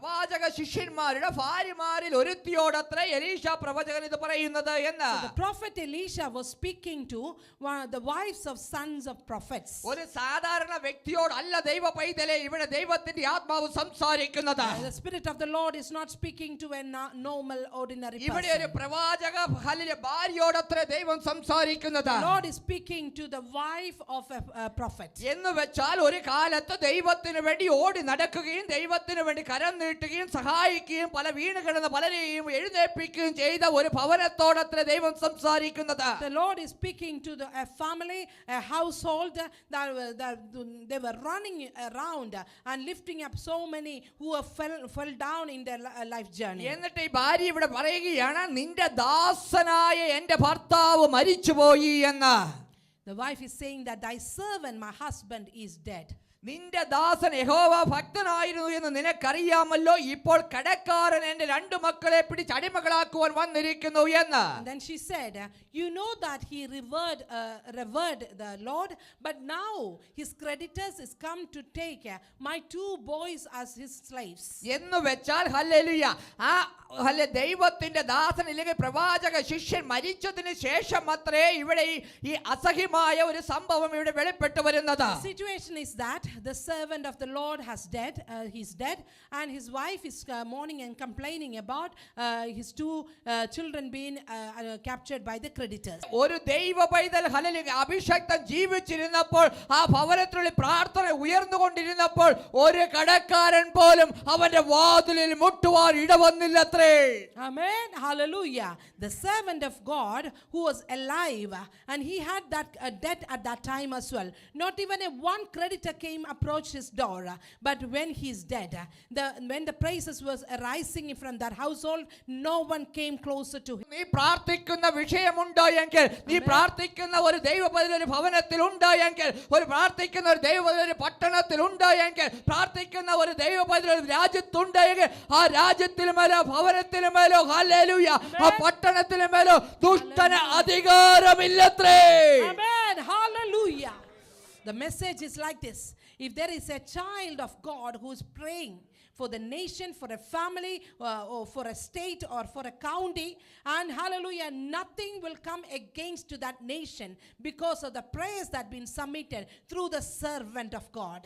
പ്രവാചക ശിഷ്യന്മാരുടെ ഭാര്യമാരിൽ ഒരുത്തിയോടത്രേ എലീശ പ്രവാചകൻ ഇത് പറയുന്നത് എന്ന്. The prophet Elisha was speaking to one of the wives of sons of prophets. ഒരു സാധാരണ വ്യക്തിയോടല്ല ദൈവ പൈതലേ ഇവിടെ ദൈവത്തിന്റെ ആത്മാവ് സംസാരിക്കുന്നത്. The spirit of the Lord is not speaking to a normal ordinary ഇവിടെ ഒരു person. പ്രവാചക ഭാര്യയോടത്രേ ദൈവം സംസാരിക്കുന്നത്. The Lord is speaking to the wife of a prophet. എന്ന് വെച്ചാൽ ഒരു കാലത്ത് ദൈവത്തിന് വേണ്ടി ഓടി നടക്കുകയും ദൈവത്തിന് വേണ്ടി കരം നീട്ടുകയും സഹായിക്കുകയും പല വീണ് കിടന്ന പലരെയും എഴുന്നേൽപ്പിക്കുകയും ചെയ്ത ഒരു ഭവനത്തോടത്രേ ദൈവം സംസാരിക്കുന്നത്. The Lord is speaking to a family, a household that they were running around and lifting up so many who fell down in their life journey. എന്നിട്ട് ഈ ഭാര്യ ഇവിടെ പറയുകയാണ് നിന്റെ ദാസനായ എൻ്റെ ഭർത്താവ് മരിച്ചുപോയി എന്ന്. The wife is saying that thy servant, my husband, is dead. നിന്റെ ദാസൻ യഹോവ ഭക്തനായിരുന്നു എന്ന് നിനക്കറിയാമല്ലോ, ഇപ്പോൾ കടക്കാരൻ എൻ്റെ രണ്ടു മക്കളെ പിടിച്ച് അടിമകളാക്കുവാൻ വന്നിരിക്കുന്നു എന്ന്. And then she said, you know that he revered the Lord, but now his creditors is come to take my two boys as his slaves. എന്ന് വെച്ചാൽ ഹല്ലേലൂയ, ദൈവത്തിന്റെ ദാസൻ അല്ലെങ്കിൽ പ്രവാചക ശിഷ്യൻ മരിച്ചതിന് ശേഷം അത്രേ ഇവിടെ ഈ അസഹ്യമായ ഒരു സംഭവം ഇവിടെ വെളിപ്പെട്ടു വരുന്നത്. The situation is that the servant of the Lord he's dead, and his wife is mourning and complaining about his two children being captured by the creditors. ഒരു ദൈവ പൈതൽ ഹല്ലേലൂയ അഭിഷക്തൻ ജീവിച്ചിരുന്നപ്പോൾ ആ ഭവനത്തിലുള്ള പ്രാർത്ഥന ഉയർന്നുകൊണ്ടിരുന്നപ്പോൾ ഒരു കടക്കാരൻ പോലും അവന്റെ വാതിലിൽ മുട്ടുവാൻ ഇടവന്നില്ലത്രേ. Amen. Hallelujah. The servant of God who was alive, and he had that debt at that time as well. Not even one creditor came approach his door. But when he's dead, when the praises was arising from that household, no one came closer to him. നീ പ്രാർത്ഥിക്കുന്ന വിഷയമുണ്ടോ എങ്കിൽ, നീ പ്രാർത്ഥിക്കുന്ന ഒരു ദൈവപൈതൽ ഒരു ഭവനത്തിൽ ഉണ്ടോ എങ്കിൽ, ഒരു പ്രാർത്ഥിക്കുന്ന ഒരു ദൈവപൈതൽ ഒരു പട്ടണത്തിൽ ഉണ്ടോ എങ്കിൽ, പ്രാർത്ഥിക്കുന്ന ഒരു ദൈവപൈതൽ ഒരു രാജ്യത്തുണ്ട് എങ്കിൽ, ആ രാജ്യത്തിലും മേലോ ഭവനത്തിലും മേലോ ഹല്ലേലൂയ ആ പട്ടണത്തിലും മേലോ ദുഷ്ടന് അധികാരമില്ലത്രേ. Amen. Hallelujah. The message is like this. If there is a child of God who is praying for the nation, for a family, or for a state, or for a county, and hallelujah, nothing will come against to that nation because of the prayers that have been submitted through the servant of God.